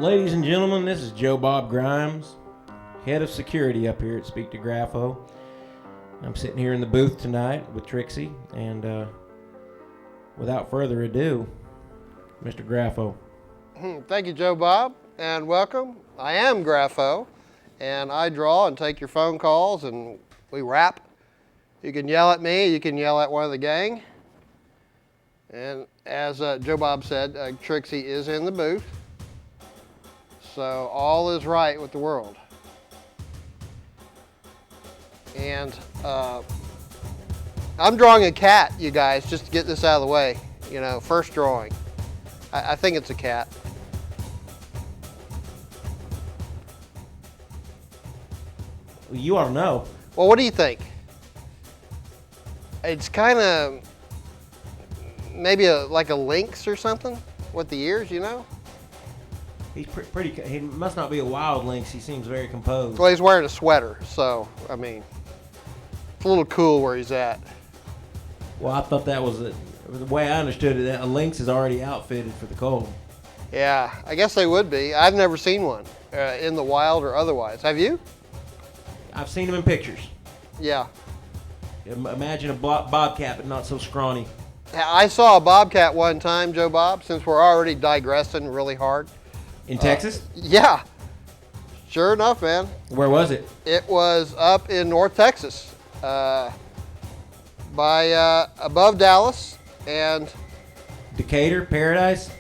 Ladies and gentlemen, this is Joe Bob Grimes, head of security up here at Speak to Graffo. I'm sitting here in the booth tonight with Trixie, and without further ado, Mr. Graffo. Thank you, Joe Bob, and welcome. I am Graffo, and I draw and take your phone calls, and we rap. You can yell at me, you can yell at one of the gang. And as Joe Bob said, Trixie is in the booth. So all is right with the world. And I'm drawing a cat, you guys, just to get this out of the way. You know, first drawing. I think it's a cat. Well, you ought to know. Well, what do you think? It's kind of maybe like a lynx or something with the ears, you know? He's pretty. He must not be a wild lynx. He seems very composed. Well, he's wearing a sweater, so, I mean, it's a little cool where he's at. Well, I thought that was the way I understood it, that a lynx is already outfitted for the cold. Yeah, I guess they would be. I've never seen one in the wild or otherwise. Have you? I've seen them in pictures. Yeah. Imagine a bobcat, but not so scrawny. I saw a bobcat one time, Joe Bob, since we're already digressing really hard. In Texas? Yeah. Sure enough, man. Where was it? It was up in North Texas, by above Dallas, and Decatur, Paradise?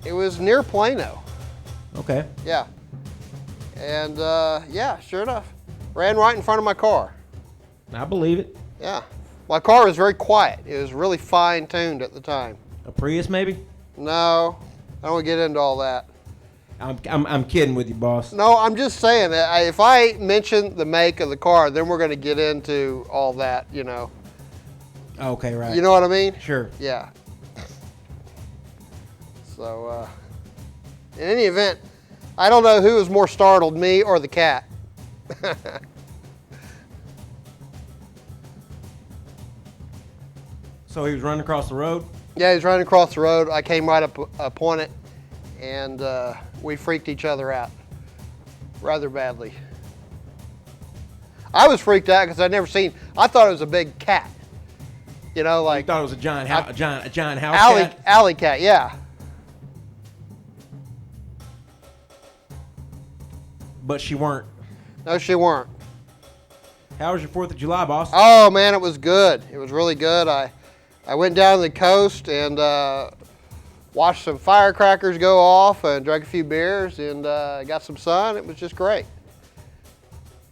it was near Plano. Okay. Yeah. And yeah, sure enough, ran right in front of my car. I believe it. Yeah. My car was very quiet. It was really fine-tuned at the time. A Prius, maybe? No, I don't want to get into all that. I'm kidding with you, boss. No, I'm just saying that if I mention the make of the car, then we're going to get into all that, you know. Okay, right. You know what I mean? Sure. Yeah. So, in any event, I don't know who was more startled, me or the cat. So he was running across the road? Yeah, he was running across the road. I came right up upon it, and we freaked each other out rather badly. I was freaked out because I'd never seen. I thought it was a big cat. You know, like You thought it was a giant house cat? alley cat. Yeah. But she weren't. No, she weren't. How was your 4th of July, boss? Oh man, it was good. It was really good. I went down to the coast and watched some firecrackers go off and drank a few beers and got some sun. It was just great.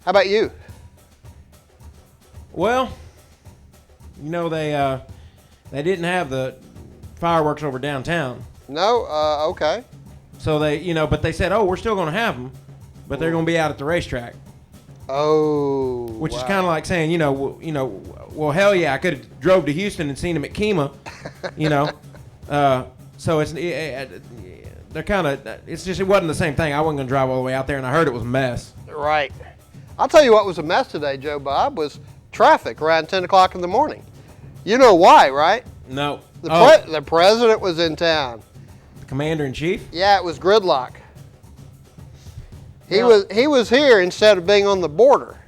How about you? Well, you know, they didn't have the fireworks over downtown. No? Okay. So but they said, oh, we're still going to have them, but they're going to be out at the racetrack. Oh, Which is wow. kind of like saying, well, hell yeah, I could have drove to Houston and seen him at Kemah, you know. So they're kind of, it wasn't the same thing. I wasn't going to drive all the way out there, and I heard it was a mess. Right. I'll tell you what was a mess today, Joe Bob, was traffic around 10 o'clock in the morning. You know why, right? No. The president was in town. The commander-in-chief? Yeah, it was gridlock. He was here instead of being on the border.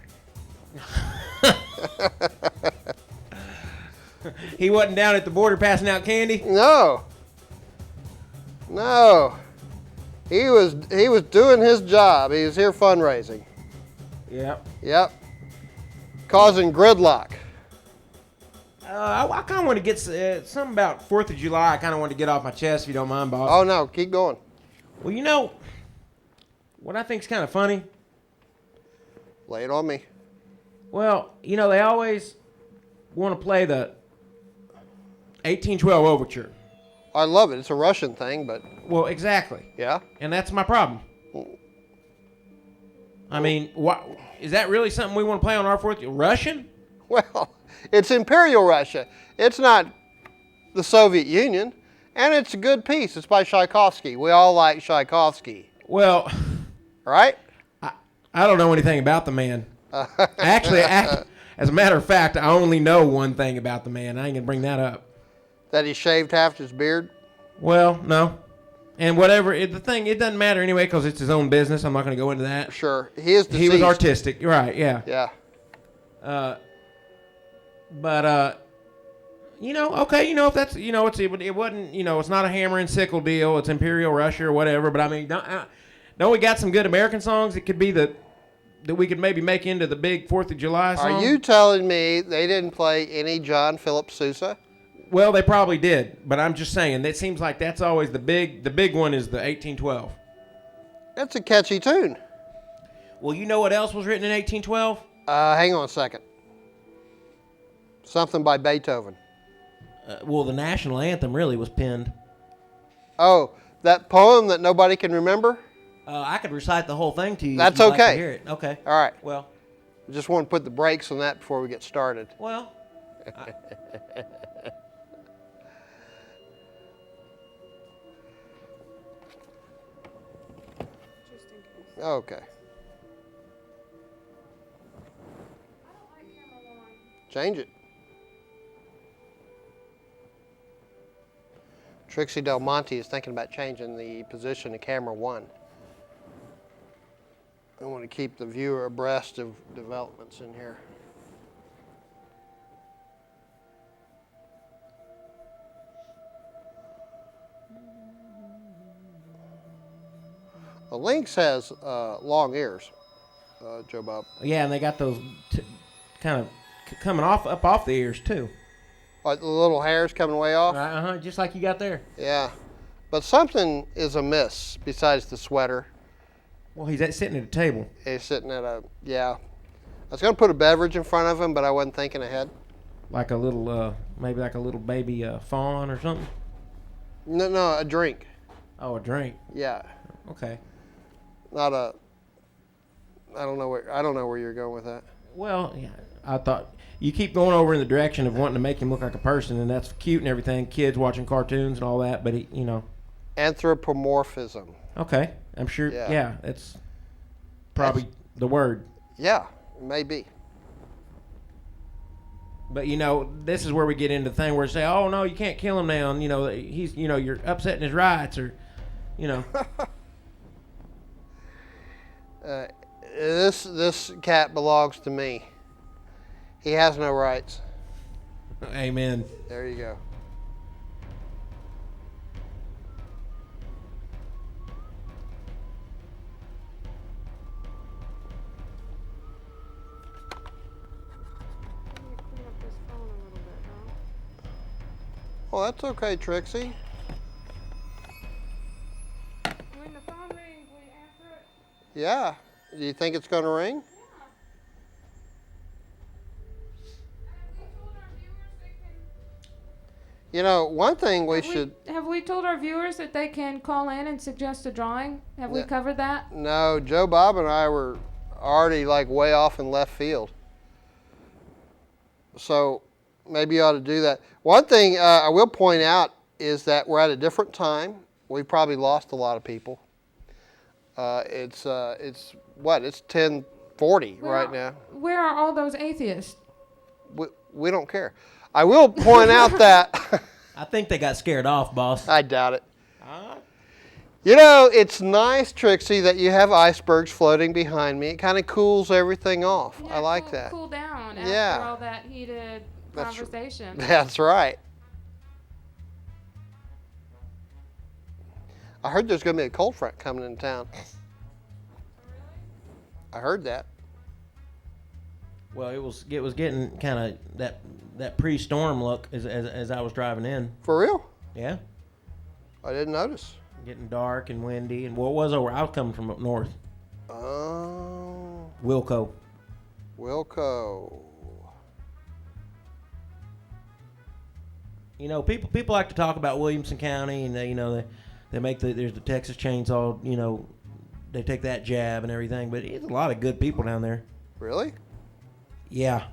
He wasn't down at the border passing out candy? No. He was doing his job. He was here fundraising. Yep. Causing gridlock. I kind of want to get something about 4th of July. I kind of want to get off my chest, if you don't mind, boss. Oh no, keep going. Well, you know, what I think's kind of funny. Lay it on me. Well, you know, they always want to play the 1812 Overture. I love it. It's a Russian thing, but Well, exactly. yeah. And that's my problem. I mean, what is that really something we want to play on our 4th? Russian? Well, it's Imperial Russia. It's not the Soviet Union, and it's a good piece. It's by Tchaikovsky. We all like Tchaikovsky, Well, right? I don't know anything about the man. Actually, as a matter of fact, I only know one thing about the man. I ain't gonna bring that up. That he shaved half his beard? Well, no. And whatever, the thing, it doesn't matter anyway because it's his own business. I'm not going to go into that. Sure. He is deceased. He was artistic. Right, yeah. Yeah. But, okay, if that's, it wasn't, it's not a hammer and sickle deal. It's Imperial Russia or whatever. But, I mean, don't we got some good American songs? It could be that we could maybe make into the big 4th of July song. Are you telling me they didn't play any John Philip Sousa? Well, they probably did, but I'm just saying it seems like that's always the big one is the 1812. That's a catchy tune. Well, you know what else was written in 1812? Hang on a second. Something by Beethoven. Well, the national anthem really was penned. Oh, that poem that nobody can remember? I could recite the whole thing to you. That's if you'd okay. Like to hear it. Okay. All right. Well, I just want to put the brakes on that before we get started. Well. Okay. Change it. Trixie DelMonte is thinking about changing the position of camera 1. I want to keep the viewer abreast of developments in here. The lynx has long ears, Joe Bob. Yeah, and they got those kind of coming up off the ears too. Like the little hairs coming way off? Just like you got there. Yeah. But something is amiss besides the sweater. Well, he's sitting at a table. He's sitting at a, yeah. I was going to put a beverage in front of him, but I wasn't thinking ahead. Like a little, maybe like a little baby fawn or something? No, a drink. Oh, a drink. Yeah. Okay. Not a, I don't know where you're going with that. Well, yeah, I thought you keep going over in the direction of wanting to make him look like a person, and that's cute and everything. Kids watching cartoons and all that, but he, Anthropomorphism. Okay, I'm sure. Yeah, it's probably the word. Yeah, maybe. But this is where we get into the thing where we say, "Oh no, you can't kill him now." And, he's, you're upsetting his rights, or, This cat belongs to me. He has no rights. Amen. There you go. Well, that's okay, Trixie. When the phone rings, will you answer it? Yeah. Do you think it's going to ring? One thing we should... Have we told our viewers that they can call in and suggest a drawing? Have we covered that? No, Joe Bob and I were already way off in left field. So maybe you ought to do that. One thing I will point out is that we're at a different time. We've probably lost a lot of people. It's 10:40 right now. Where are all those atheists? We don't care. I will point out that... I think they got scared off, boss. I doubt it. It's nice, Trixie, that you have icebergs floating behind me. It kind of cools everything off. Yeah, I like that. Cool down after all that heated conversation. That's right. I heard there's going to be a cold front coming into town. I heard that. Well, it was getting kind of that pre-storm look as I was driving in. For real? Yeah. I didn't notice. Getting dark and windy, and well, it was over. I was coming from up north. Oh. Wilco. People like to talk about Williamson County, and they make there's the Texas Chainsaw. They take that jab and everything, but there's a lot of good people down there. Really? Yeah.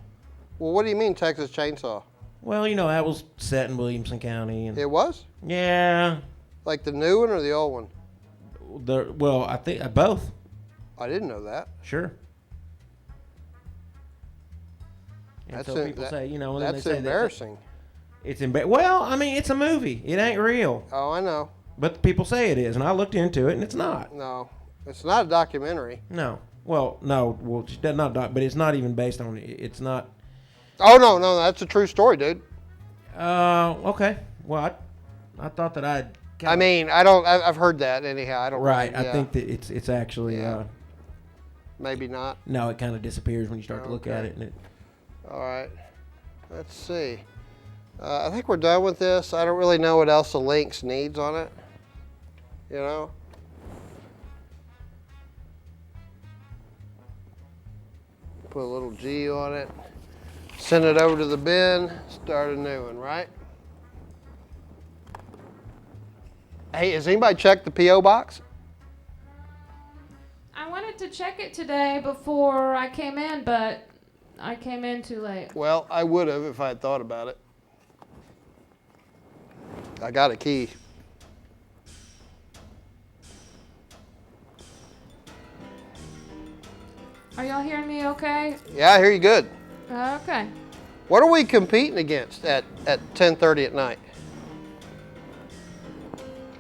Well, what do you mean Texas Chainsaw? Well, that was set in Williamson County. And it was? Yeah. Like the new one or the old one? I think both. I didn't know that. Sure. And That's so people say, that's embarrassing. It's embarrassing. Well, I mean, it's a movie. It ain't real. Oh, I know. But people say it is, and I looked into it, and it's not. No, it's not a documentary. No. Well, no. Well, she does not. But it's not even based on. It's not. Oh no, that's a true story, dude. Okay. Well, I thought that I'd. I mean, I've heard that anyhow. I don't. Right. Yeah. I think that it's actually. Maybe not. No, it kind of disappears when you start to look at it, and it. All right. Let's see. I think we're done with this. I don't really know what else the Lynx needs on it. You know. Put a little G on it. Send it over to the bin. Start a new one, right? Hey, has anybody checked the P.O. box? I wanted to check it today before I came in, but I came in too late. Well, I would have if I had thought about it. I got a key. Are y'all hearing me okay? Yeah, I hear you good. Okay. What are we competing against at 10:30 at night?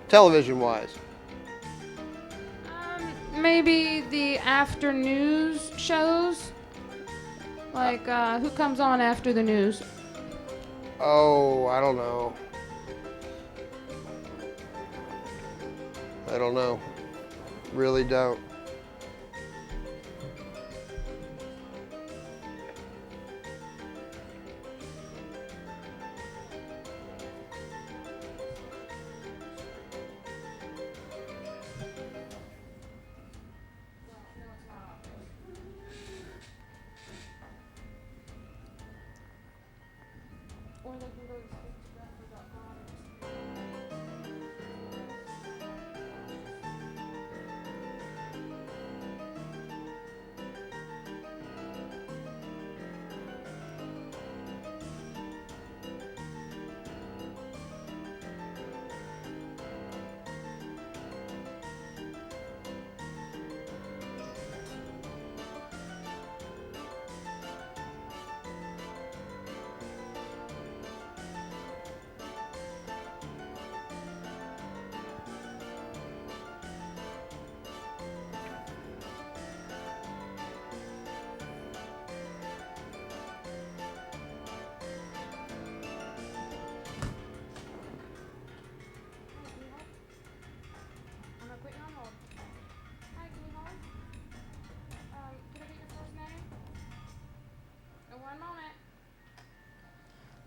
Television-wise. Maybe the after news shows. Like, who comes on after the news? Oh, I don't know. I don't know. Really don't.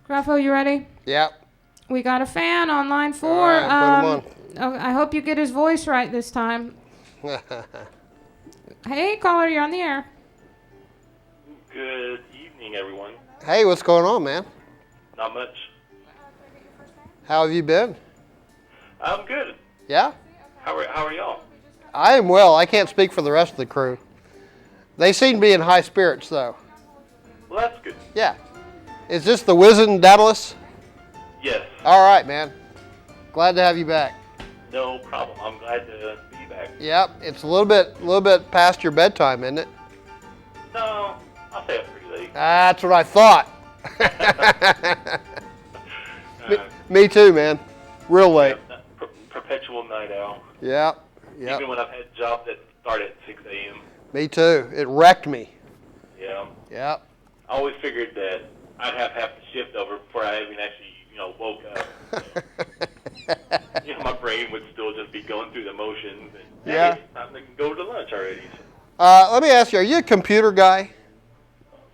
Graffo, you ready? Yep. We got a fan on line 4. All right, put him on. I hope you get his voice right this time. Hey, caller, you're on the air. Good evening, everyone. Hey, what's going on, man? Not much. How have you been? I'm good. Yeah? How are y'all? I am well. I can't speak for the rest of the crew. They seem to be in high spirits, though. Well, that's good. Yeah. Is this the Wizen Daedalus? Yes. All right, man. Glad to have you back. No problem. I'm glad to be back. Yep. It's a little bit past your bedtime, isn't it? No, I'll stay up pretty late. That's what I thought. Me too, man. Real late. Perpetual night owl. Yep. Even when I've had jobs that start at 6 a.m. Me too. It wrecked me. Yeah. Yep. I always figured that I'd have half the shift over before I even actually, woke up. My brain would still just be going through the motions. And, Yeah. Hey, it's time to go to lunch already. Let me ask you, are you a computer guy?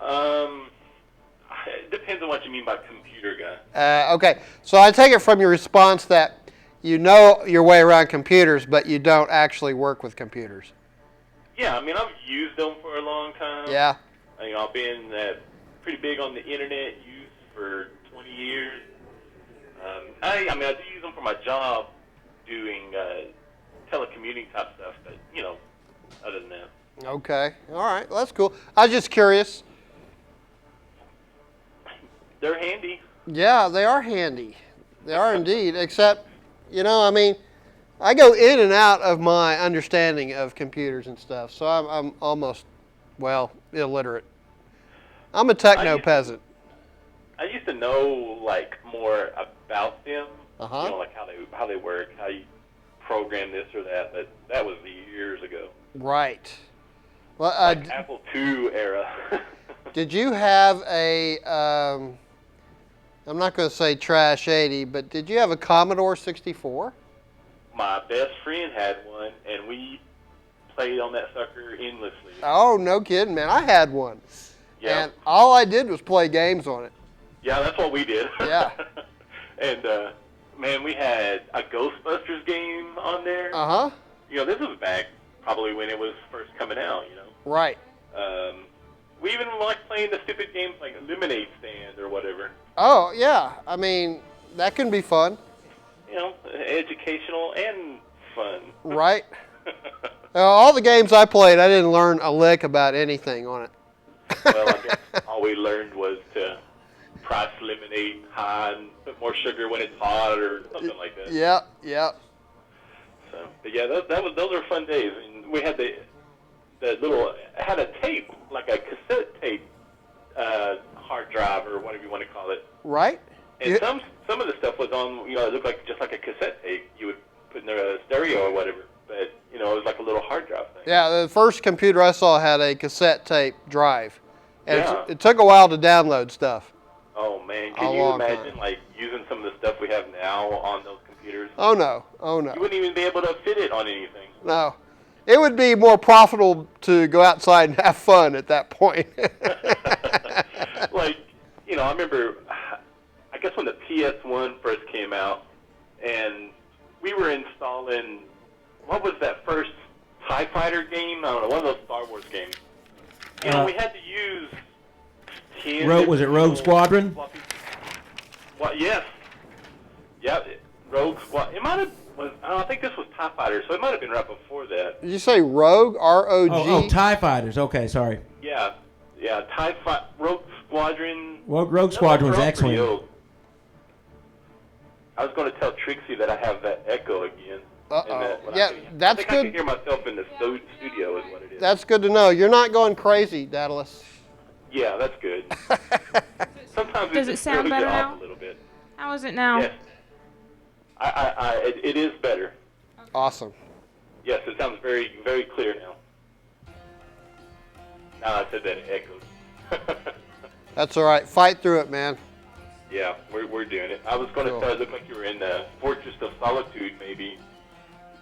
It depends on what you mean by computer guy. Okay. So I take it from your response that you know your way around computers, but you don't actually work with computers. Yeah, I mean, I've used them for a long time. Yeah. I've been pretty big on the internet use for 20 years. I do use them for my job doing telecommuting type stuff, but, other than that. Okay. All right. Well, that's cool. I was just curious. They're handy. Yeah, they are handy. They are indeed, except, I go in and out of my understanding of computers and stuff, so I'm almost, illiterate. I'm a techno peasant. I used to know, more about them, Uh-huh. like how they work, how you program this or that, but that was years ago. Right. Well, Like Apple II era. did you have a, I'm not going to say trash 80, but did you have a Commodore 64? My best friend had one, and we played on that sucker endlessly. Oh, no kidding, man. I had one. Yeah. And all I did was play games on it. Yeah, that's what we did. Yeah. And, man, we had a Ghostbusters game on there. Uh-huh. You know, this was back probably when it was first coming out, you know. Right. We even liked playing the stupid games like Lemonade Stand or whatever. Oh, yeah. I mean, that can be fun. You know, educational and fun. Right. All the games I played, I didn't learn a lick about anything on it. Well, I guess all we learned was to price lemonade high and put more sugar when it's hot or something like that. Yep, yep. So, but yeah, those were fun days. And we had the little, had a tape, like a cassette tape, hard drive or whatever you want to call it. Right. And some of the stuff was on, you know, it looked like just like a cassette tape you would put in a stereo or whatever. But, you know, it was like a little hard drive thing. Yeah, the first computer I saw had a cassette tape drive. And Yeah. it took a while to download stuff. Oh, man. A Can you long imagine, time. like, using some of the stuff we have now on those computers? Oh, no. Oh, no. You wouldn't even be able to fit it on anything. No. It would be more profitable to go outside and have fun at that point. Like, you know, I remember, I guess when the PS1 first came out, and we were installing, what was that first TIE Fighter game? I don't know, one of those Star Wars games. You know, we had to use 10... Was it Rogue Squadron? Well, yes. Yeah, Rogue Squadron. It might have... I think this was TIE Fighter, so it might have been right before that. Did you say Rogue? R-O-G? Oh, TIE Fighters. Okay, sorry. Yeah, Rogue Squadron. Well, Rogue Squadron was X-Wing. I was going to tell Trixie that I have that echo again. Uh-oh. Yeah, that's I think good. I can hear myself in the studio is what it is. That's good to know. You're not going crazy, Daedalus. Yeah, that's good. Sometimes Does it sound better off now? a little bit. How is it now? Yes. It is better. Awesome. Yes, it sounds very, very clear now. Now I said that it echoes. That's all right. Fight through it, man. Yeah, we're doing it. I was going to Cool. say it looked like you were in the Fortress of Solitude, maybe,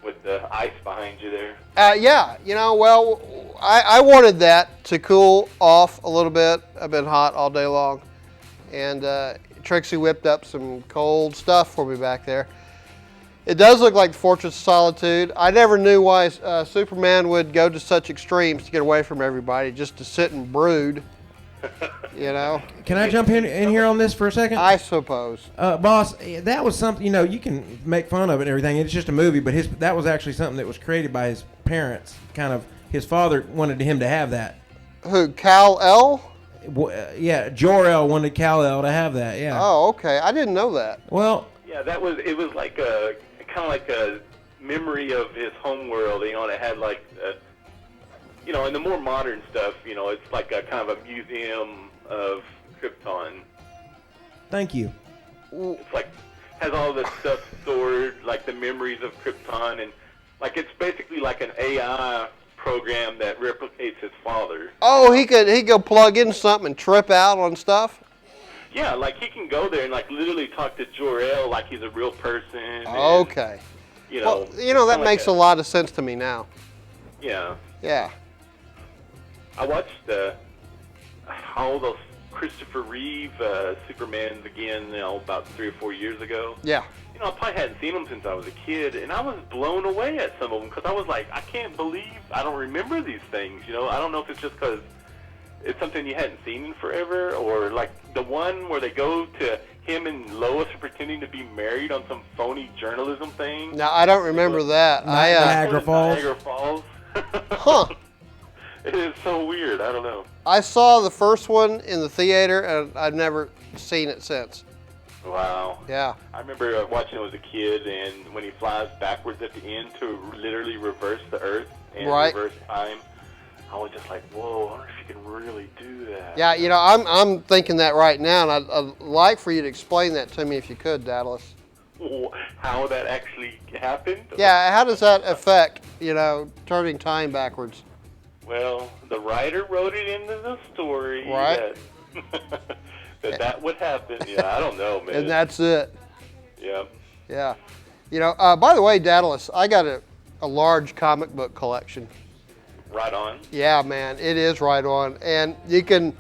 with the ice behind you there. Yeah, you know, well, I wanted that to cool off a little bit. I've been hot all day long. And Trixie whipped up some cold stuff for me back there. It does look like the Fortress of Solitude. I never knew why Superman would go to such extremes to get away from everybody, just to sit and brood, you know? Can I jump in here on this for a second? I suppose. Boss, that was something, you know, you can make fun of it and everything. It's just a movie, but that was actually something that was created by his parents. Kind of, his father wanted him to have that. Who, Kal-El? Yeah, Jor-El wanted Kal-El to have that, yeah. Oh, okay. I didn't know that. Well... Yeah, it was like kind of like a memory of his home world, you know, and it had like, you know, and the more modern stuff, you know, it's like a kind of a museum of Krypton. Thank you. It's like, has all this stuff stored, like the memories of Krypton, and like it's basically like an AI program that replicates his father. Oh, he could plug in something and trip out on stuff? Yeah, like he can go there and like literally talk to Jor-El like he's a real person. Okay. And, you know, well, you know, that makes a lot of sense to me now. Yeah. Yeah. I watched all those Christopher Reeve Supermans again, you know, about 3 or 4 years ago. Yeah. You know, I probably hadn't seen them since I was a kid, and I was blown away at some of them because I was like, I can't believe I don't remember these things. You know, I don't know if it's just because it's something you hadn't seen in forever, or like the one where they go to him and Lois are pretending to be married on some phony journalism thing. Now, I don't remember that. Niagara Falls. Niagara Falls. Huh. It is so weird. I don't know. I saw the first one in the theater, and I've never seen it since. Wow. Yeah. I remember watching it as a kid, and when he flies backwards at the end to literally reverse the Earth and reverse time, I was just like, whoa, I wonder if you can really do that. Yeah, you know, I'm thinking that right now, and I'd like for you to explain that to me if you could, Daedalus. how that actually happened. Yeah, how does that affect, turning time backwards? Well, the writer wrote it into the story Right. that would happen. Yeah, I don't know, man. And that's it. Yeah. Yeah. By the way, Daedalus, I got a large comic book collection. Right on. Yeah, man, it is right on. And you can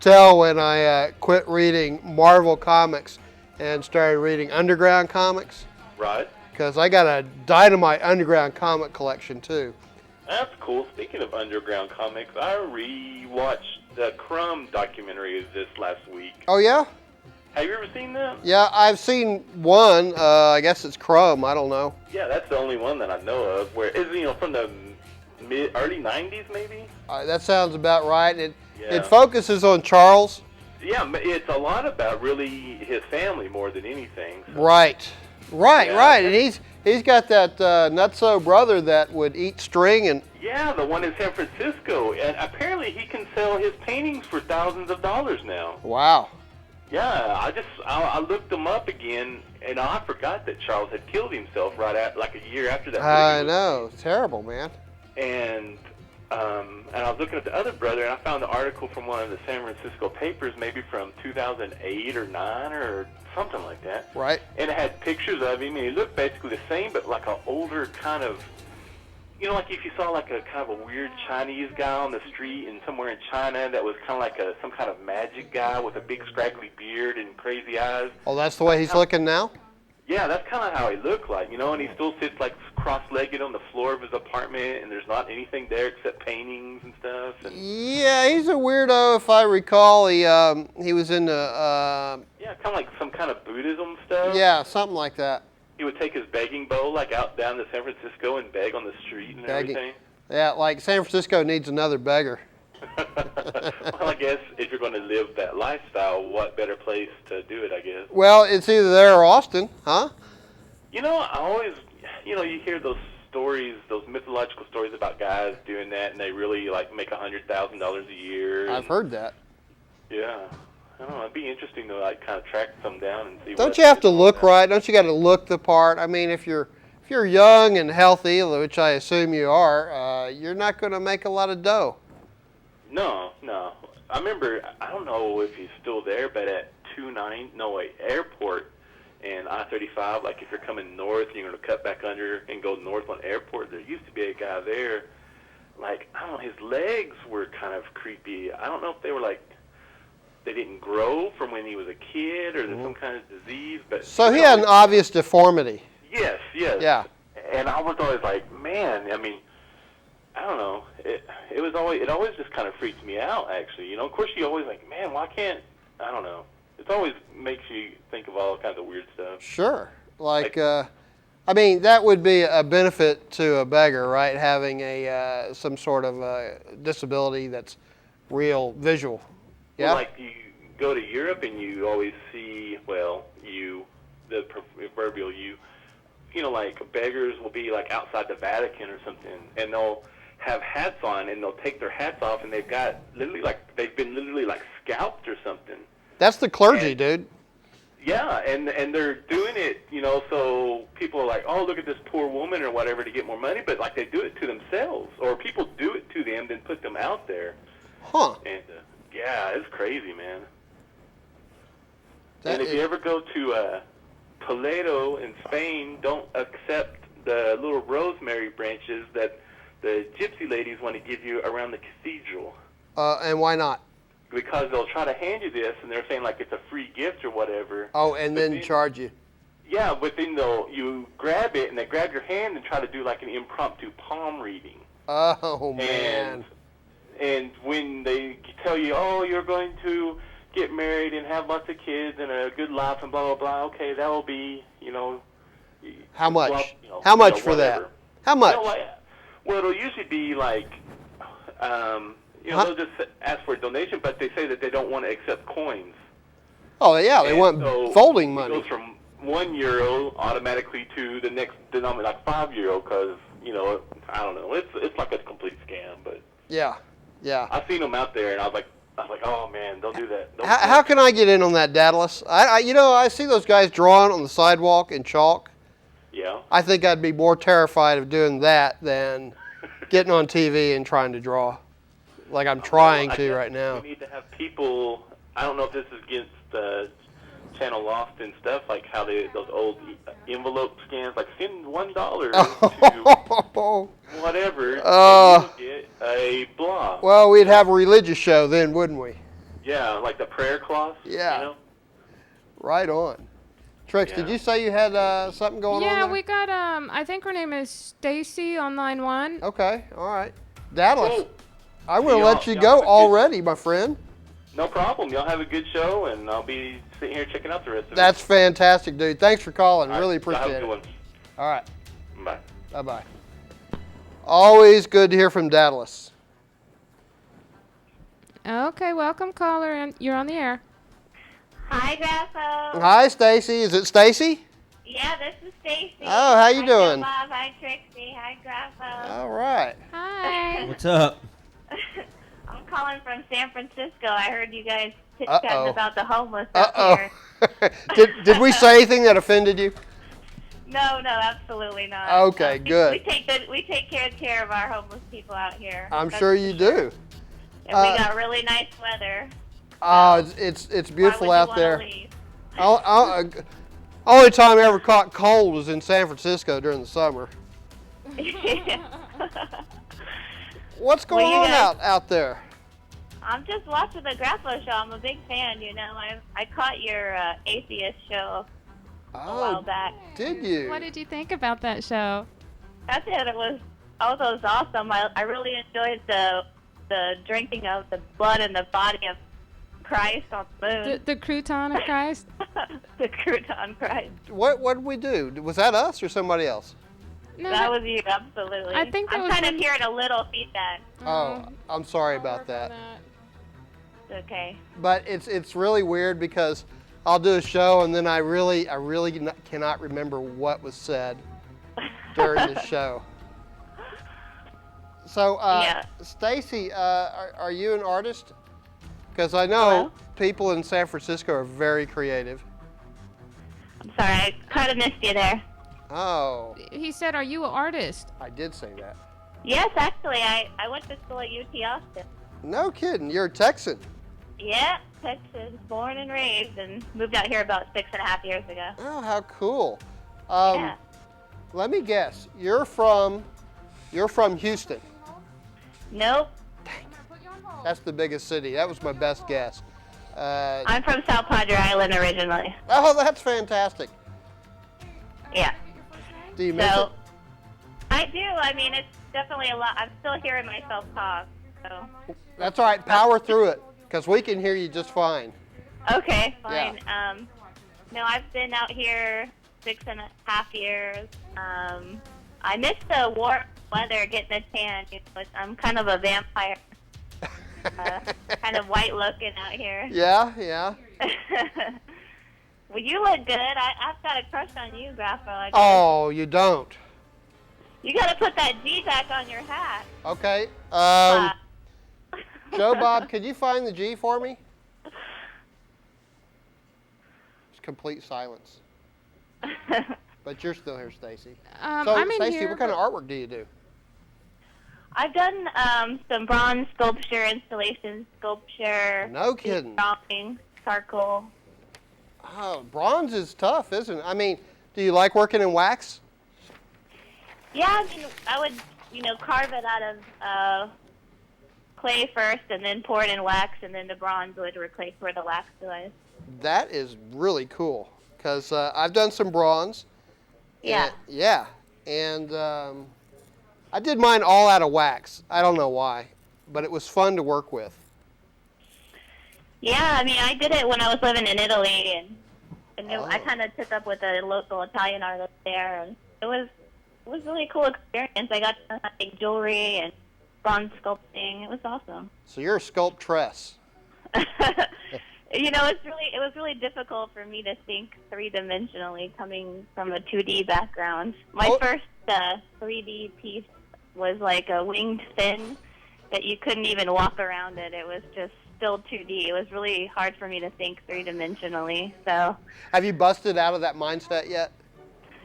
tell when I quit reading Marvel comics and started reading underground comics. Right. Because I got a dynamite underground comic collection, too. That's cool. Speaking of underground comics, I rewatched the Crumb documentary this last week. Oh, yeah? Have you ever seen that? Yeah, I've seen one. I guess it's Crumb. I don't know. Yeah, that's the only one that I know of. Where is from the early '90s, maybe? That sounds about right. It Yeah. focuses on Charles. Yeah, it's a lot about really his family more than anything. So. Right. Yeah. And he's got that nutso brother that would eat string and. Yeah, the one in San Francisco, and apparently he can sell his paintings for thousands of dollars now. Wow. Yeah, I looked him up again, and I forgot that Charles had killed himself like a year after that. I know, it's terrible, man. And I was looking at the other brother, and I found an article from one of the San Francisco papers, maybe from 2008 or 9 or something like that. Right. And it had pictures of him, and he looked basically the same, but like an older kind of, like if you saw like a kind of a weird Chinese guy on the street and somewhere in China that was kind of like some kind of magic guy with a big scraggly beard and crazy eyes. Oh, that's the way he's looking now? Yeah, that's kind of how he looked like, and he still sits like cross-legged on the floor of his apartment, and there's not anything there except paintings and stuff. And yeah, he's a weirdo. If I recall, he was into yeah, kind of like some kind of Buddhism stuff. yeah, something like that. He would take his begging bowl like out down to San Francisco and beg on the street and everything. Yeah, like San Francisco needs another beggar. Well, I guess if you're going to live that lifestyle, what better place to do it, I guess. Well, it's either there or Austin, huh? I always, you hear those stories, those mythological stories about guys doing that, and they really, make $100,000 a year. I've heard that. Yeah. I don't know, it'd be interesting to, kind of track some down and see Don't you have to look right? Don't you got to look the part? I mean, if you're young and healthy, which I assume you are, you're not going to make a lot of dough. No. I remember, I don't know if he's still there, but at Airport and I-35, like if you're coming north and you're going to cut back under and go north on Airport, there used to be a guy there, I don't know, his legs were kind of creepy. I don't know if they were they didn't grow from when he was a kid or there's some kind of disease. But So he had an obvious deformity. Yes. Yeah. And I was always like, man, I mean, I don't know. It always just kind of freaks me out, actually. Of course, you always man, why can't, I don't know. It always makes you think of all kinds of weird stuff. Sure. I mean, that would be a benefit to a beggar, right? Having some sort of disability that's real visual. Yeah. Well, you go to Europe and you always see, the proverbial you, beggars will be outside the Vatican or something, and they'll have hats on and they'll take their hats off and they've got they've been literally scalped or something. That's the clergy, dude. Yeah, and they're doing it, so people are like, oh, look at this poor woman or whatever to get more money, but they do it to themselves, or people do it to them, then put them out there. Huh. And yeah, it's crazy, man. And if you ever go to Toledo in Spain, don't accept the little rosemary branches that the gypsy ladies want to give you around the cathedral. And why not? Because they'll try to hand you this, and they're saying it's a free gift or whatever. Oh, and then charge you. Yeah, but then you grab it, and they grab your hand and try to do an impromptu palm reading. Oh, man. And when they tell you, oh, you're going to get married and have lots of kids and a good life and blah, blah, blah, okay, that will be, How much? Blah, How much for whatever. that? How much? Well, it'll usually be they'll just ask for a donation, but they say that they don't want to accept coins. Oh, yeah, they want folding money. It goes from €1 automatically to the next denominator, €5, because, I don't know. It's like a complete scam, but... Yeah. I've seen them out there, and I was like, I was like, oh man, don't do that. Don't How can I get in on that, Daedalus? I see those guys drawing on the sidewalk in chalk. Yeah. I think I'd be more terrified of doing that than getting on TV and trying to draw, like I'm trying Well, I to guess right now. We need to have people. I don't know if this is against Channel Lost and stuff, like how those old envelope scans, like send $1 to whatever, and you'll get a blah. Well, we'd have a religious show then, wouldn't we? Yeah, like the prayer cloth. Yeah. You know? Right on. Trix, did you say you had something going on there? Yeah, we got, I think her name is Stacy on line 1. Okay, all right. Daedalus, Cool. I'm going to Y'all- let you y'all go have a good- already, my friend. No problem. Y'all have a good show, and I'll be sitting here checking out the rest of That's it. fantastic, dude. Thanks for calling. All right, Really y'all have a appreciate good it. one. All right. Bye. Bye-bye. Always good to hear from Daedalus. Okay, welcome, caller, and you're on the air. Hi, Graffo. Hi, Stacy. Is it Stacy? Yeah, this is Stacy. Oh, how you doing? Hi, Bob. Hi, Trixie. Hi, Graffo. All right. Hi. What's up? I'm calling from San Francisco. I heard you guys Uh-oh. chatting about the homeless up Uh-oh. here. did we say anything that offended you? No, absolutely not. Okay, good. We take care of our homeless people out here. I'm That's sure for you do. And we got really nice weather. It's beautiful Why would out you there. wanna leave? Only time I ever caught cold was in San Francisco during the summer. What's going Well, you on guys- out there? I'm just watching the Graffo show. I'm a big fan, you know. I caught your atheist show a while back. Did you? What did you think about that show? That's it. It was awesome. I really enjoyed the drinking of the blood and the body of Christ on the moon. The crouton of Christ? The crouton Christ. What did we do? Was that us or somebody else? No, That was you, absolutely. I think that I'm was kind of when- hearing a little feedback. Oh, I'm sorry I'll about work that. on It's okay. But it's really weird because I'll do a show and then I really cannot remember what was said during the show. So, Yeah. Stacy, are you an artist? Because I know Hello? people in San Francisco are very creative. I'm sorry, I kind of missed you there. Oh, He said, are you an artist? I did say that. Yes, actually, I went to school at UT Austin. No kidding, you're a Texan. Yeah, Texas, born and raised, and moved out here about 6.5 years ago. Oh, how cool. Yeah. Let me guess, you're from Houston. Nope, That's the biggest city. That was my best guess. I'm from South Padre Island originally. Oh, that's fantastic. Yeah. Do you miss So, it? I do. I mean, it's definitely a lot. I'm still hearing myself talk. So, That's all right. Power through it, because we can hear you just fine. okay, fine. No, I've been out here 6.5 years. I miss the warm weather, getting a tan. You know, I'm kind of a vampire. Kind of white looking out here. Yeah. Well, you look good. I've got a crush on you, Graffo. I guess. Oh, you don't. You got to put that G back on your hat. Okay. Uh, Joe Bob, could you find the G for me? It's complete silence. But you're still here, Stacy. So, I'm in Stacy, here. what kind of artwork do you do? I've done some bronze sculpture, installation sculpture, No kidding. drawing, charcoal. Oh, bronze is tough, isn't it? I mean, do you like working in wax? Yeah, I mean, I would, carve it out of clay first, and then pour it in wax, and then the bronze would replace where the wax was. That is really cool, because I've done some bronze. Yeah. And I did mine all out of wax. I don't know why, but it was fun to work with. Yeah, I mean, I did it when I was living in Italy, and I Oh. kind of took up with a local Italian artist there, and it was really a cool experience. I got to make jewelry and bronze sculpting. It was awesome. So you're a sculptress. It was really difficult for me to think three-dimensionally coming from a 2D background. My Oh. first 3D piece was like a winged fin, that you couldn't even walk around it. It was just still 2D. It was really hard for me to think three-dimensionally. So. Have you busted out of that mindset yet?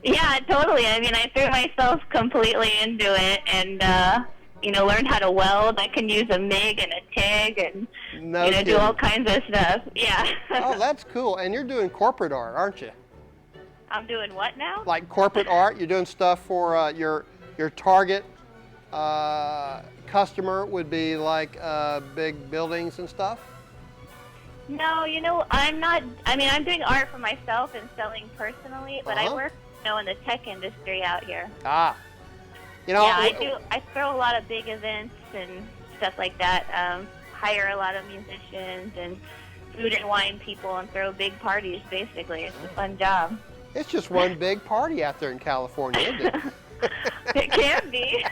Yeah, totally. I mean, I threw myself completely into it and, learned how to weld. I can use a MIG and a TIG and, do all kinds of stuff. Yeah. Oh, that's cool. And you're doing corporate art, aren't you? I'm doing what now? Like corporate art? You're doing stuff for your target customer would be like big buildings and stuff? No, I'm not. I mean, I'm doing art for myself and selling personally, but I work, in the tech industry out here. Ah. Yeah, I do. I throw a lot of big events and stuff like that. Hire a lot of musicians and food and wine people and throw big parties, basically. It's a fun job. It's just one big party out there in California, isn't it? It can be.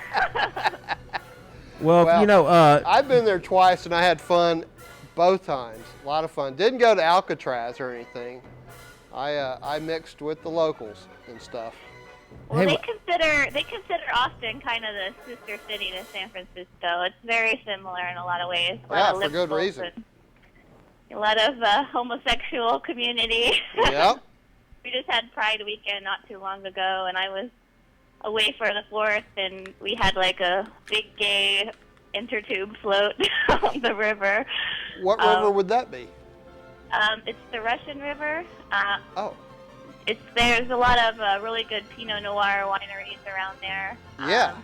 Well, I've been there twice and I had fun both times. A lot of fun. Didn't go to Alcatraz or anything. I mixed with the locals and stuff. Well, they consider Austin kind of the sister city to San Francisco. It's very similar in a lot of ways. Yeah, for good reason. A lot of homosexual community. Yep. We just had Pride weekend not too long ago, and I was away for the 4th, and we had like a big gay intertube float on the river. What river would that be? It's the Russian River. Oh. There's a lot of really good Pinot Noir wineries around there. Yeah.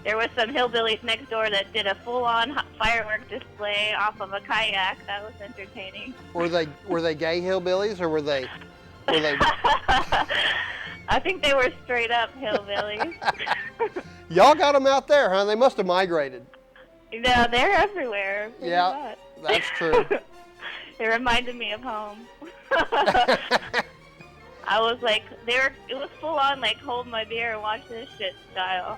There was some hillbillies next door that did a full-on firework display off of a kayak. That was entertaining. Were they gay hillbillies or were they? I think they were straight up hillbillies. Y'all got them out there, huh? They must have migrated. No, they're everywhere. Yeah, that's true. It reminded me of home. I was like, it was full on like hold my beer and watch this shit style.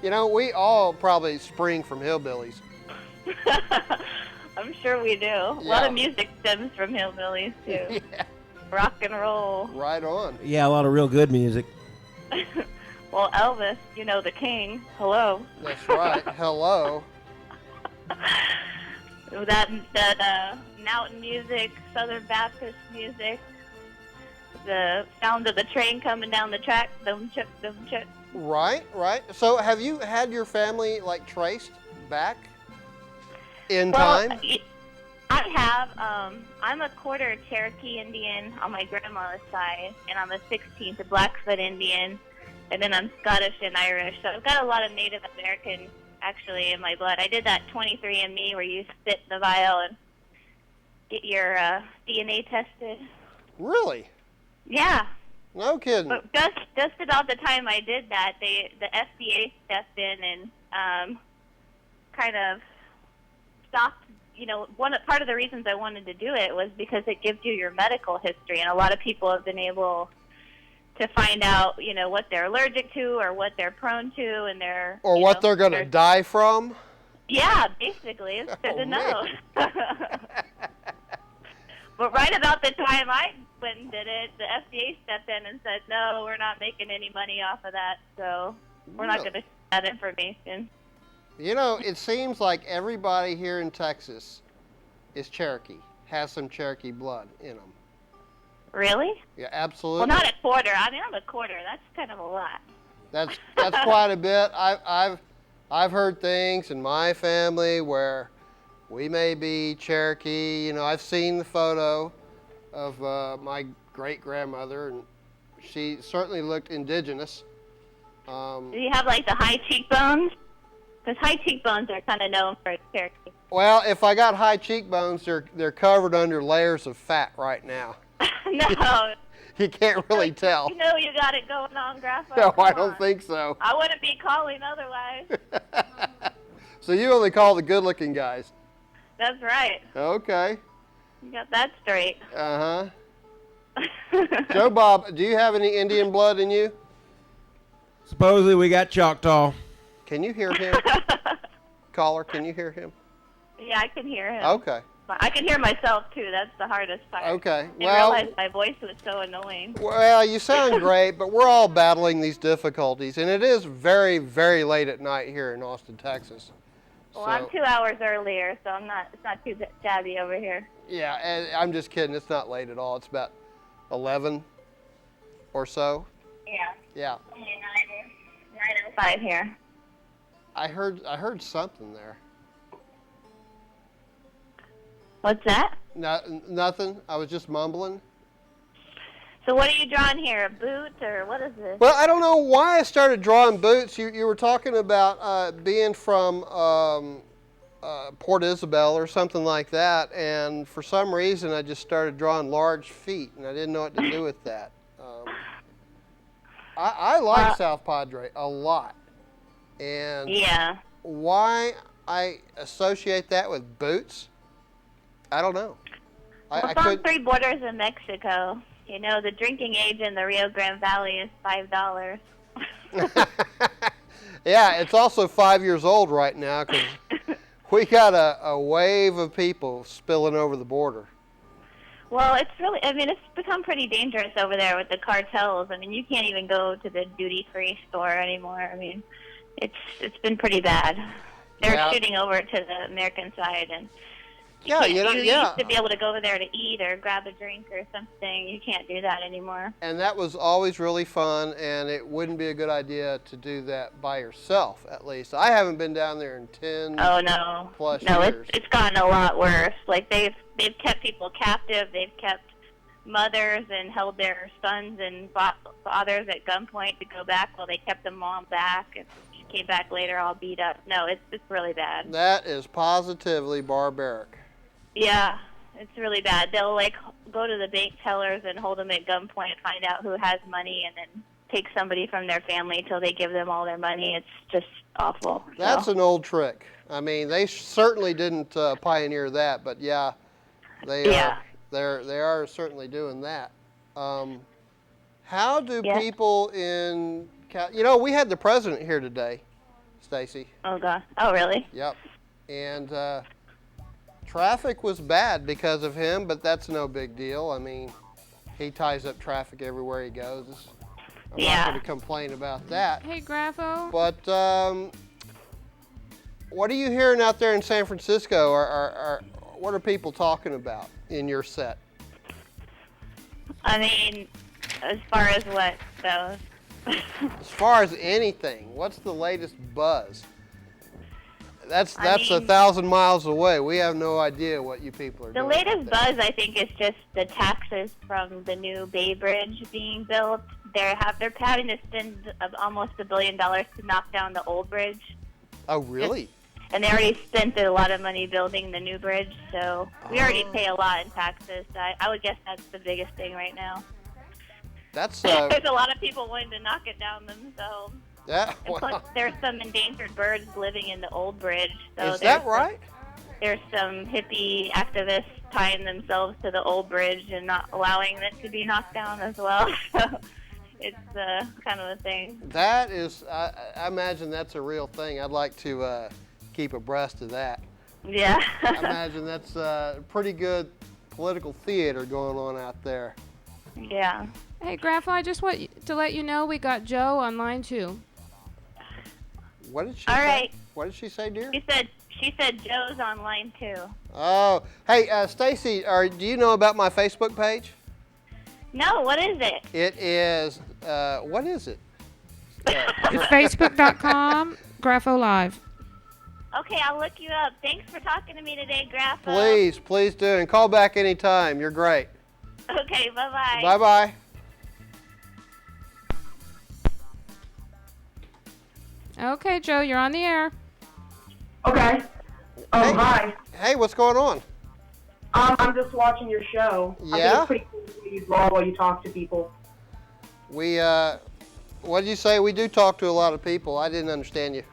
We all probably spring from hillbillies. I'm sure we do. A lot of music stems from hillbillies too. Yeah. Rock and roll. Right on. Yeah, a lot of real good music. Well, Elvis, the king. Hello. That's right. Hello. That mountain music, Southern Baptist music, the sound of the train coming down the track, dum chuck, dum chuck. Right. So have you had your family traced back in time? I have. I'm a quarter Cherokee Indian on my grandma's side, and I'm a 16th Blackfoot Indian, and then I'm Scottish and Irish. So I've got a lot of Native American actually in my blood. I did that 23andMe where you spit in the vial and get your DNA tested. Really? Yeah. No kidding. But just about the time I did that, the FDA stepped in and kind of stopped. Part of the reasons I wanted to do it was because it gives you your medical history, and a lot of people have been able to find out, what they're allergic to or what they're prone to, and or what they're going to die from. Yeah, basically, it's good to know. But right about the time I went and did it, the FDA stepped in and said, no, we're not making any money off of that, so we're not going to share that information. It seems like everybody here in Texas is Cherokee, has some Cherokee blood in them. Really? Yeah, absolutely. Well, not a quarter. I mean, I'm a quarter. That's kind of a lot. That's quite a bit. I've heard things in my family where we may be Cherokee. I've seen the photo of my great-grandmother, and she certainly looked indigenous. Do you have the high cheekbones? Because high cheekbones are kind of known for Cherokee. Well, if I got high cheekbones, they're covered under layers of fat right now. No. You can't really tell. You got it going on, Graffo. No, I don't think so. I wouldn't be calling otherwise. So you only call the good-looking guys. That's right. Okay. You got that straight. Uh-huh. Joe Bob, do you have any Indian blood in you? Supposedly we got Choctaw. Can you hear him? Caller, can you hear him? Yeah, I can hear him. Okay. I can hear myself, too. That's the hardest part. Okay. I didn't realize my voice was so annoying. Well, you sound great, but we're all battling these difficulties, and it is very, very late at night here in Austin, Texas. Well, I'm 2 hours earlier, so it's not too shabby over here. Yeah, and I'm just kidding. It's not late at all. It's about 11 or so. Yeah. Yeah. Only 9:05 here. I heard something there. What's that? Nothing. I was just mumbling. So what are you drawing here? A boot or what is this? Well, I don't know why I started drawing boots. You were talking about being from Port Isabel or something like that, and for some reason I just started drawing large feet, and I didn't know what to do with that. I like South Padre a lot, and yeah. Why I associate that with boots, I don't know. Well, it's on three borders of Mexico. You know, the drinking age in the Rio Grande Valley is $5. Yeah, it's also 5 years old right now because we got a wave of people spilling over the border. Well, it's become pretty dangerous over there with the cartels. I mean, you can't even go to the duty-free store anymore. I mean, it's been pretty bad. They're shooting over to the American side, and you used to be able to go over there to eat or grab a drink or something. You can't do that anymore. And that was always really fun, and it wouldn't be a good idea to do that by yourself, at least. I haven't been down there in 10 plus years. No, it's gotten a lot worse. Like, they've kept people captive. They've kept mothers and held their sons and fathers at gunpoint to go back while they kept the mom back. And she came back later all beat up. No, it's really bad. That is positively barbaric. Yeah, it's really bad. They'll, like, go to the bank tellers and hold them at gunpoint, find out who has money, and then take somebody from their family till they give them all their money. It's just awful. That's an old trick. I mean, they certainly didn't pioneer that, but yeah, they are certainly doing that. How do people in we had the president here today, Stacy. Oh God! Oh really? Yep. And traffic was bad because of him, but that's no big deal. I mean, he ties up traffic everywhere he goes. I'm not going to complain about that. Hey, Graffo. But what are you hearing out there in San Francisco? What are people talking about in your set? I mean, as far as what goes? As far as anything, what's the latest buzz? That's 1,000 miles away. We have no idea what you people are doing. The latest buzz, I think, is just the taxes from the new Bay Bridge being built. They're having to spend almost $1 billion to knock down the old bridge. Oh, really? And they already spent a lot of money building the new bridge, so we already pay a lot in taxes. So I would guess that's the biggest thing right now. There's a lot of people wanting to knock it down themselves. Yeah. And plus, there's some endangered birds living in the old bridge. So is that right? There's some hippie activists tying themselves to the old bridge and not allowing it to be knocked down as well. So it's kind of a thing. That is, I imagine that's a real thing. I'd like to keep abreast of that. Yeah. I imagine that's pretty good political theater going on out there. Yeah. Hey, Graffo, I just want to let you know we got Joe on line 2. What did she say? Right. What did she say, dear? She said Joe's on line 2. Oh. Hey, Stacy, do you know about my Facebook page? No, what is it? It is, what is it? It's Facebook.com, Graffo Live. Okay, I'll look you up. Thanks for talking to me today, Graffo. Please do, and call back anytime. You're great. Okay, bye-bye. Bye-bye. Okay, Joe, you're on the air. Okay. Hi. Hey, what's going on? I'm just watching your show. Yeah? I think it's pretty cool when you draw while you talk to people. We, what did you say? We do talk to a lot of people. I didn't understand you.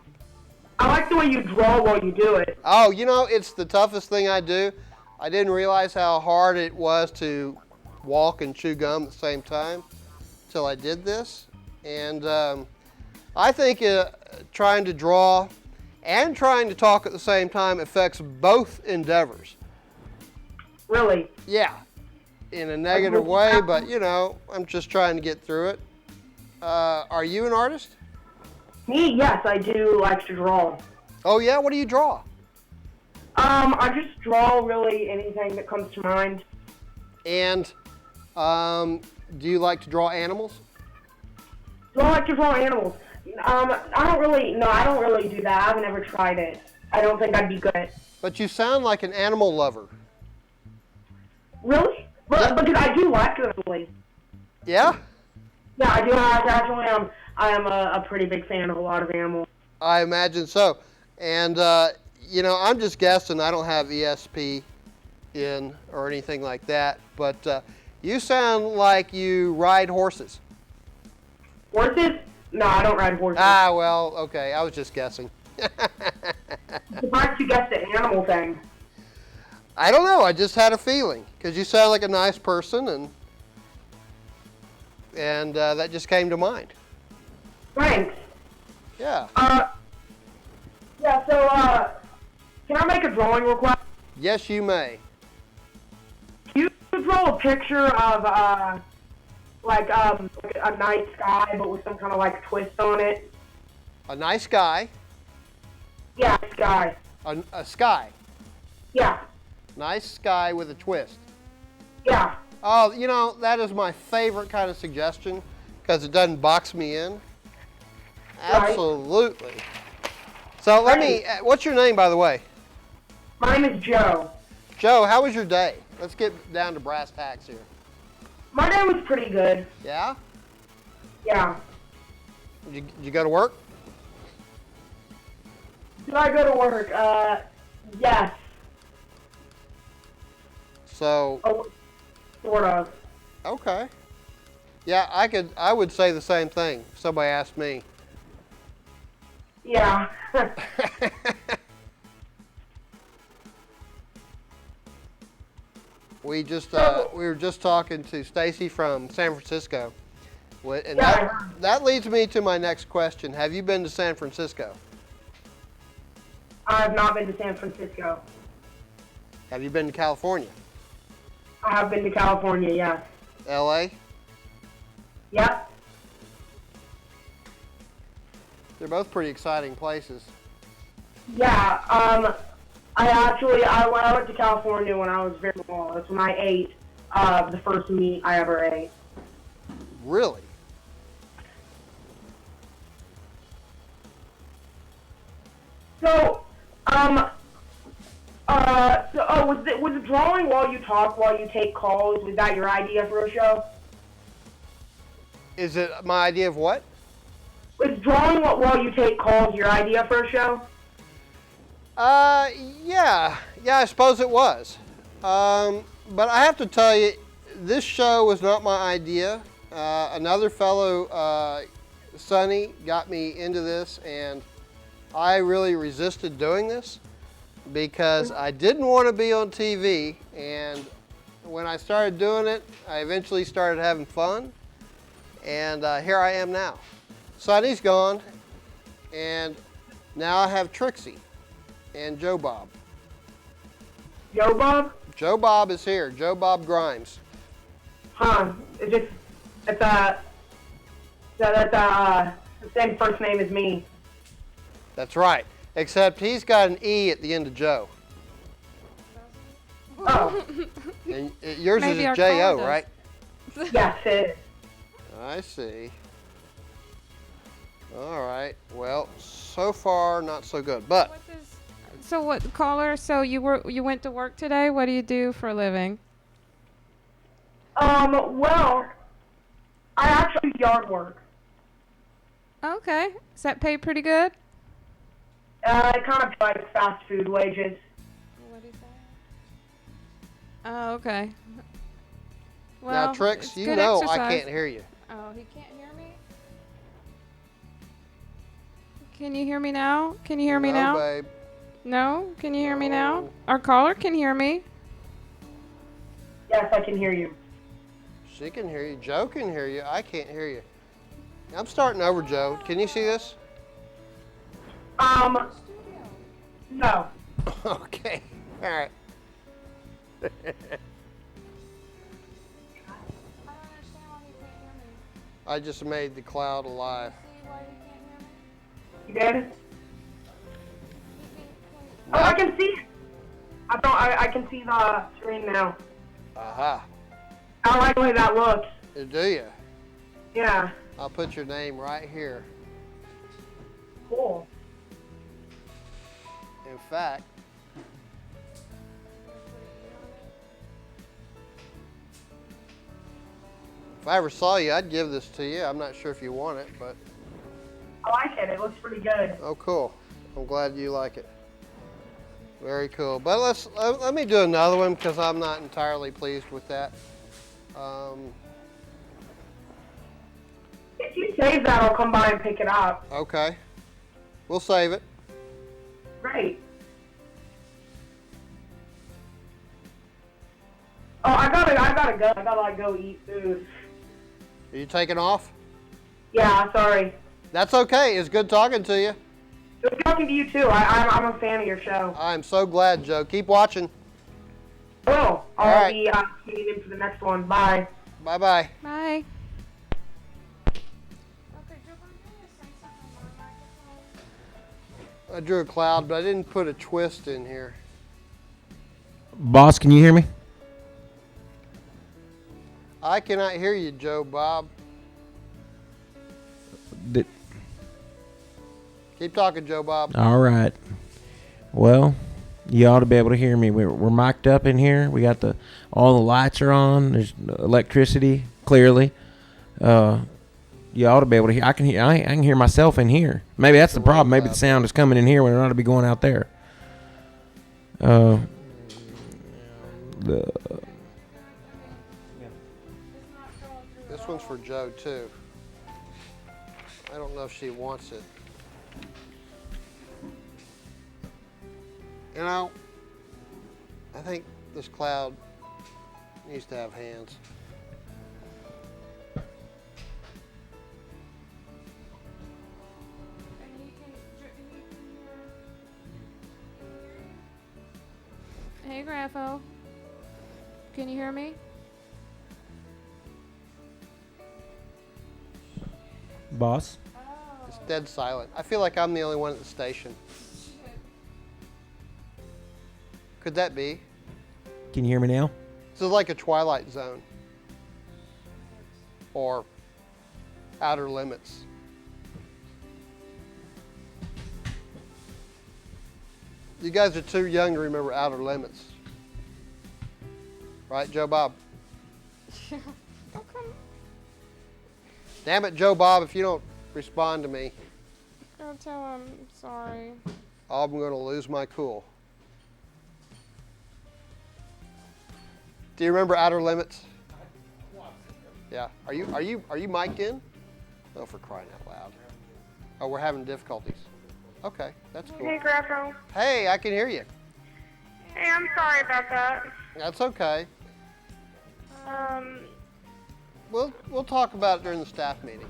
I like the way you draw while you do it. Oh, it's the toughest thing I do. I didn't realize how hard it was to walk and chew gum at the same time until I did this. And I think trying to draw and trying to talk at the same time affects both endeavors. Really? Yeah, in a negative way, but I'm just trying to get through it. Are you an artist? Me, yes, I do like to draw. Oh yeah, what do you draw? I just draw really anything that comes to mind. And do you like to draw animals? Do I like to draw animals? I don't really do that. I've never tried it. I don't think I'd be good. But you sound like an animal lover. Really? But because I do like them, really. Yeah? Yeah, I do. I am a pretty big fan of a lot of animals. I imagine so. And, I'm just guessing. I don't have ESP in or anything like that. But you sound like you ride horses. Horses? No, I don't ride horses. Ah, well, okay. I was just guessing. Surprised you guessed the animal thing. I don't know. I just had a feeling. Because you sound like a nice person, and that just came to mind. Thanks. Yeah. Yeah, so, can I make a drawing request? Yes, you may. Can you draw a picture of, like a night sky, but with some kind of, like, twist on it? A nice guy. Yeah, sky. A sky. Yeah. Nice sky with a twist. Yeah. Oh, that is my favorite kind of suggestion because it doesn't box me in. Right. Absolutely. So what's your name, by the way? My name is Joe. Joe, how was your day? Let's get down to brass tacks here. My day was pretty good. Yeah? Yeah. Did you go to work? Did I go to work? Yes. So. Oh, sort of. Okay. Yeah, I would say the same thing if somebody asked me. Yeah. We were just talking to Stacy from San Francisco, and Yeah. that leads me to my next question. Have you been to San Francisco? I have not been to San Francisco. Have you been to California? I have been to California, yes. LA? Yep. They're both pretty exciting places. Yeah, I went to California when I was very small. That's when I ate the first meat I ever ate. Really? So, was it drawing while you talk, while you take calls? Was that your idea for a show? Is it my idea of what? Was drawing while you take calls your idea for a show? Yeah, I suppose it was. But I have to tell you, this show was not my idea. Another fellow, Sonny, got me into this, and I really resisted doing this because I didn't want to be on TV. And when I started doing it, I eventually started having fun, and here I am now. Sonny's gone, and now I have Trixie and Joe Bob. Joe Bob? Joe Bob is here. Joe Bob Grimes. Huh. It's the same first name as me. That's right. Except he's got an E at the end of Joe. Oh. And yours Maybe is our a J-O, caller right? Yes, it is. I see. All right. Well, so far not so good. But So what, caller? So you went to work today? What do you do for a living? Well, I actually do yard work. Okay. Does that pay pretty good? It kind of like fast food wages. What is that? Oh, okay. Well, now, Trix, it's you good know exercise. I can't hear you. Oh, he can't hear me? Can you hear me now? Can you hear me now? No, babe. No? Can you hear me now? No. Our caller can hear me. Yes, I can hear you. She can hear you. Joe can hear you. I can't hear you. I'm starting over, Joe. Can you see this? No. Okay. All right. I don't understand why he can't hear me. I just made the cloud alive. See why he can't hear me? You did? Oh, I can see. I can see the screen now. Aha. I like the way that looks. Do you? Yeah. I'll put your name right here. Cool. In fact, if I ever saw you, I'd give this to you. I'm not sure if you want it, but... I like it. It looks pretty good. Oh, cool. I'm glad you like it. Very cool. But let me do another one because I'm not entirely pleased with that. If you save that, I'll come by and pick it up. Okay. We'll save it. Great. Oh, I gotta go. I gotta like go eat food. Are you taking off? Yeah, sorry. That's okay. It's good talking to you. Good talking to you too. I'm a fan of your show. I'm so glad, Joe. Keep watching. Well, All I'll right. be tuning in for the next one. Bye. Bye-bye. Bye. I drew a cloud, but I didn't put a twist in here. Boss, can you hear me? I cannot hear you, Joe Bob. Keep talking, Joe Bob. All right. Well, you ought to be able to hear me. We're mic'd up in here. We got all the lights are on. There's electricity clearly. You ought to be able to hear. I can hear myself in here. Maybe that's the problem. Maybe the sound is coming in here when it ought to be going out there. This one's for Joe too. I don't know if she wants it. You know, I think this cloud needs to have hands. Hey, Graffo. Can you hear me? Boss? It's dead silent. I feel like I'm the only one at the station. Could that be? Can you hear me now? This is like a Twilight Zone. Or Outer Limits. You guys are too young to remember Outer Limits. Right, Joe Bob? Yeah. Okay. Damn it, Joe Bob, if you don't respond to me, Go tell him sorry. I'm going to lose my cool. Do you remember Outer Limits? Yeah. Are you mic'd in? Oh, for crying out loud. Oh, we're having difficulties. Okay, that's cool. Hey, Graffo. Hey, I can hear you. Hey, I'm sorry about that. That's okay. We'll talk about it during the staff meeting.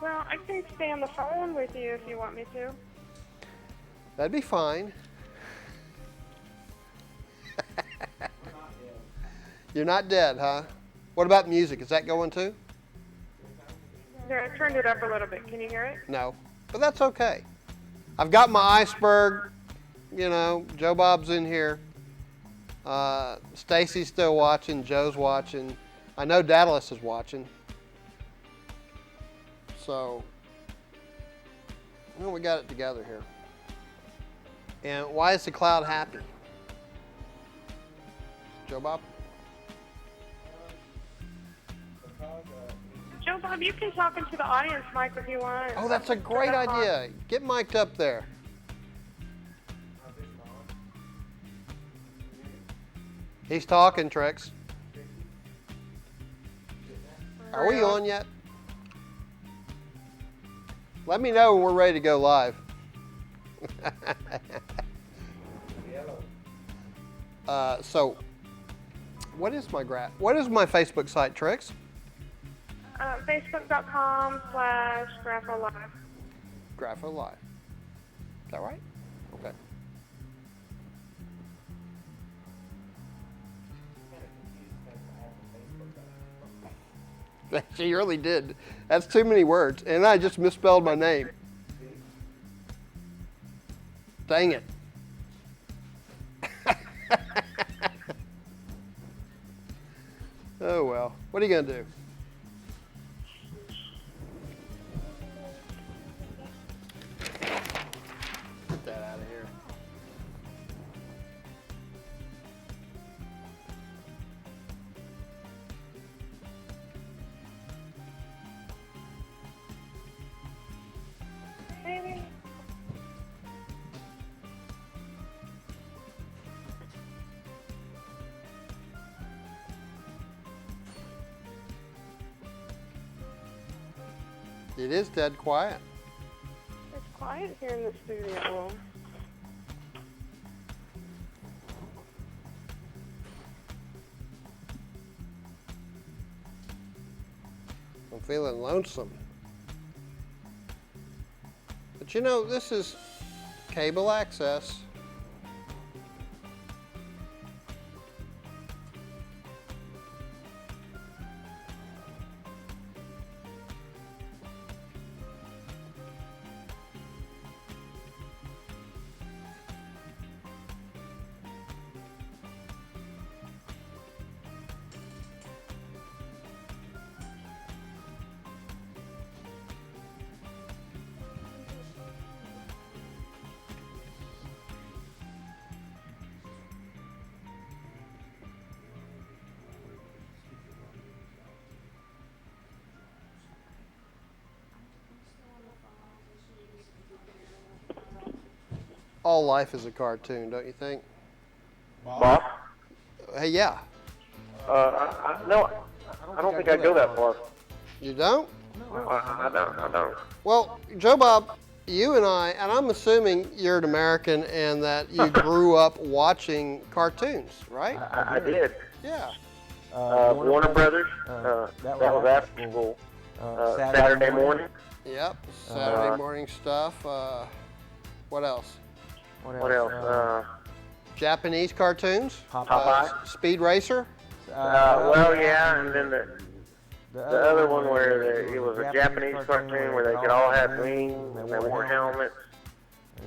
Well, I can stay on the phone with you if you want me to. That'd be fine. You're not dead, huh? What about music? Is that going too? Yeah, I turned it up a little bit. Can you hear it? No, but that's okay. I've got my iceberg. You know, Joe Bob's in here. Stacy's still watching. Joe's watching. I know Daedalus is watching. So, well, we got it together here. And why is the cloud happy? Joe Bob? Joe Bob, you can talk into the audience mic if you want. Oh, that's a great idea. Get mic'd up there. He's talking, Trix. Are we on yet? Let me know when we're ready to go live. So, what is my Facebook site, Trix? Facebook.com/Graffo Live. Graffo Live. Is that right? Okay. She really did. That's too many words. And I just misspelled my name. Dang it. Oh, well. What are you going to do? Get that out of here. It is dead quiet. It's quiet here in the studio. I'm feeling lonesome. But you know, this is cable access. All life is a cartoon, don't you think? Boss? Hey, yeah. No, I don't think I'd go that far. You don't? No, I don't. Well, Joe Bob, you and I'm assuming you're an American and that you grew up watching cartoons, right? I did. Yeah. Warner Brothers, that was after school. Saturday morning. Yep. Saturday morning stuff. What else? What else? Japanese cartoons? Popeye. Speed Racer? Well, yeah, and then the other one where it was a Japanese cartoon where they could all have wings and they wore helmets.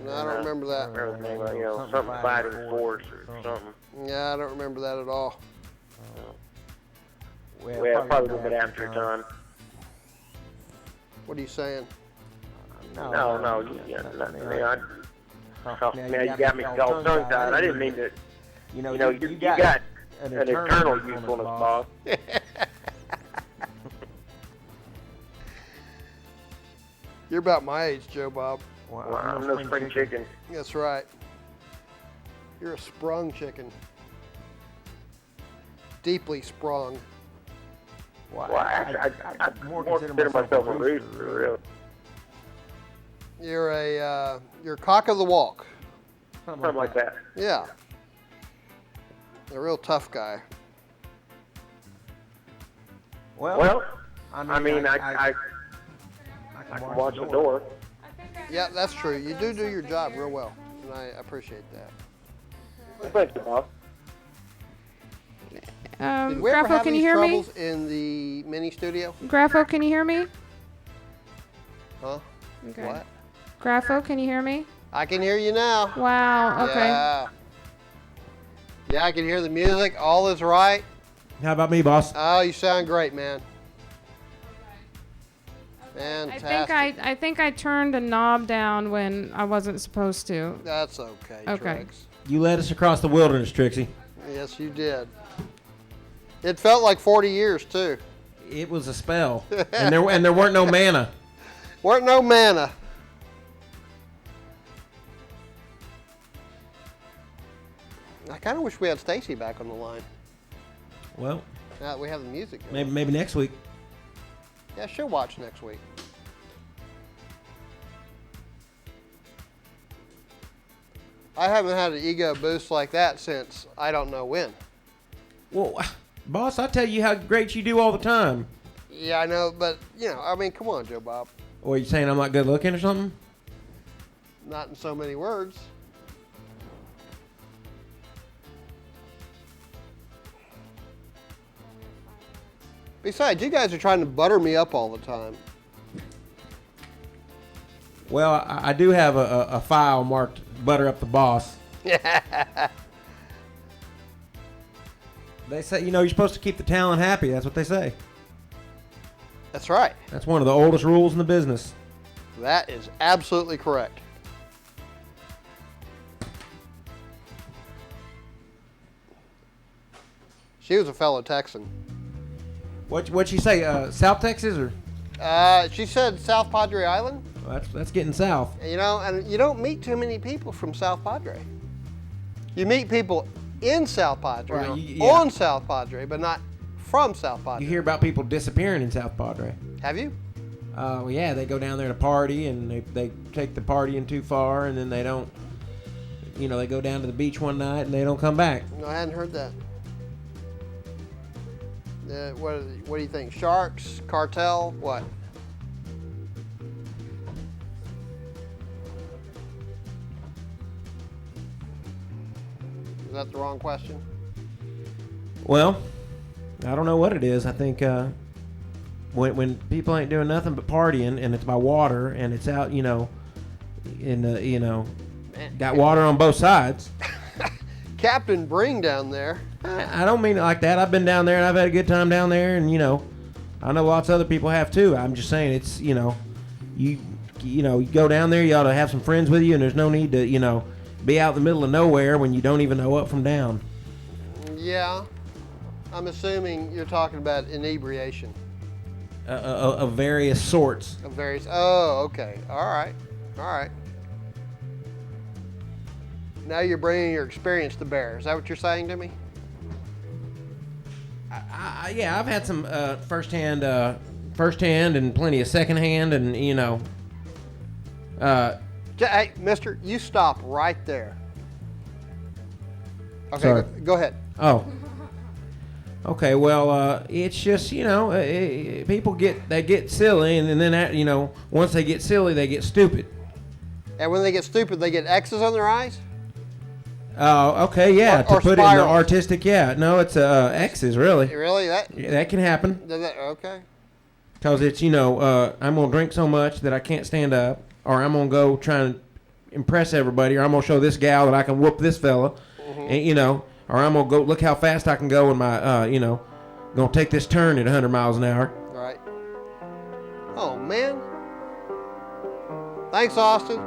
No, I don't remember that. I remember the name of it, something fighting force or something. Yeah, I don't remember that at all. Well, probably a little bit after your time. What are you saying? No, now you got me all tongue-tied. I didn't mean to. You got an eternal usefulness, boss. You're about my age, Joe Bob. Well, I'm no spring chicken. That's right. You're a sprung chicken. Deeply sprung. Well, I more consider myself a rooster, really. You're cock of the walk. Something like that. Yeah. A real tough guy. Well, I mean, I can watch the door. Yeah, that's true. You do your job real well, and I appreciate that. Thank you, boss. Did we ever Graffo, have can you these hear me? troubles in the mini studio? Graffo, can you hear me? Huh? Okay. What? Graffo, can you hear me? I can hear you now. Wow, okay. Yeah. Yeah, I can hear the music. All is right. How about me, boss? Oh, you sound great, man. I Fantastic. think I turned a knob down when I wasn't supposed to. That's okay, Okay. Trix. You led us across the wilderness, Trixie. Yes, you did. It felt like 40 years, too. It was a spell, and there weren't no mana. Weren't no mana. I kind of wish we had Stacy back on the line. Well, Now that we have the music going. maybe next week. Yeah, she'll watch next week. I haven't had an ego boost like that since I don't know when. Well, boss, I tell you how great you do all the time. Yeah, I know, but, I mean, come on, Joe Bob. Or you saying I'm not good looking or something? Not in so many words. Besides, you guys are trying to butter me up all the time. Well, I do have a file marked "Butter Up the Boss." They say, you're supposed to keep the talent happy. That's what they say. That's right. That's one of the oldest rules in the business. That is absolutely correct. She was a fellow Texan. What'd she say? South Texas or? She said South Padre Island. Well, that's getting south. And you don't meet too many people from South Padre. You meet people in South Padre, Right, on South Padre, but not from South Padre. You hear about people disappearing in South Padre. Have you? Well, yeah, they go down there to party, and they take the partying too far, and then they don't, they go down to the beach one night, and they don't come back. No, I hadn't heard that. What do you think? Sharks? Cartel? What? Is that the wrong question? Well, I don't know what it is. I think when people ain't doing nothing but partying, and it's by water, and it's out, got water on both sides. Captain Bring down there. I don't mean it like that. I've been down there, and I've had a good time down there, and I know lots of other people have too. I'm just saying it's you go down there, you ought to have some friends with you, and there's no need to be out in the middle of nowhere when you don't even know up from down. Yeah, I'm assuming you're talking about inebriation. Of various sorts. Of various. Oh, okay. All right. Now you're bringing your experience to bear. Is that what you're saying to me? Yeah, I've had some firsthand and plenty of secondhand, and Hey, mister, you stop right there. Okay, Sorry. go ahead. Oh. Okay, well, it's just, people get silly, and then, once they get silly, they get stupid. And when they get stupid, they get X's on their eyes? Oh, okay, yeah. Or to put it in the spirals. artistic, yeah. No, it's X's, really. Really? Yeah, that can happen. Okay. Because it's, I'm going to drink so much that I can't stand up, or I'm going to go try and impress everybody, or I'm going to show this gal that I can whoop this fella, and, or I'm going to go look how fast I can go in my, going to take this turn at 100 miles an hour. Right. Oh, man. Thanks, Austin.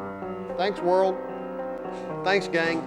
Thanks, world. Thanks, gang.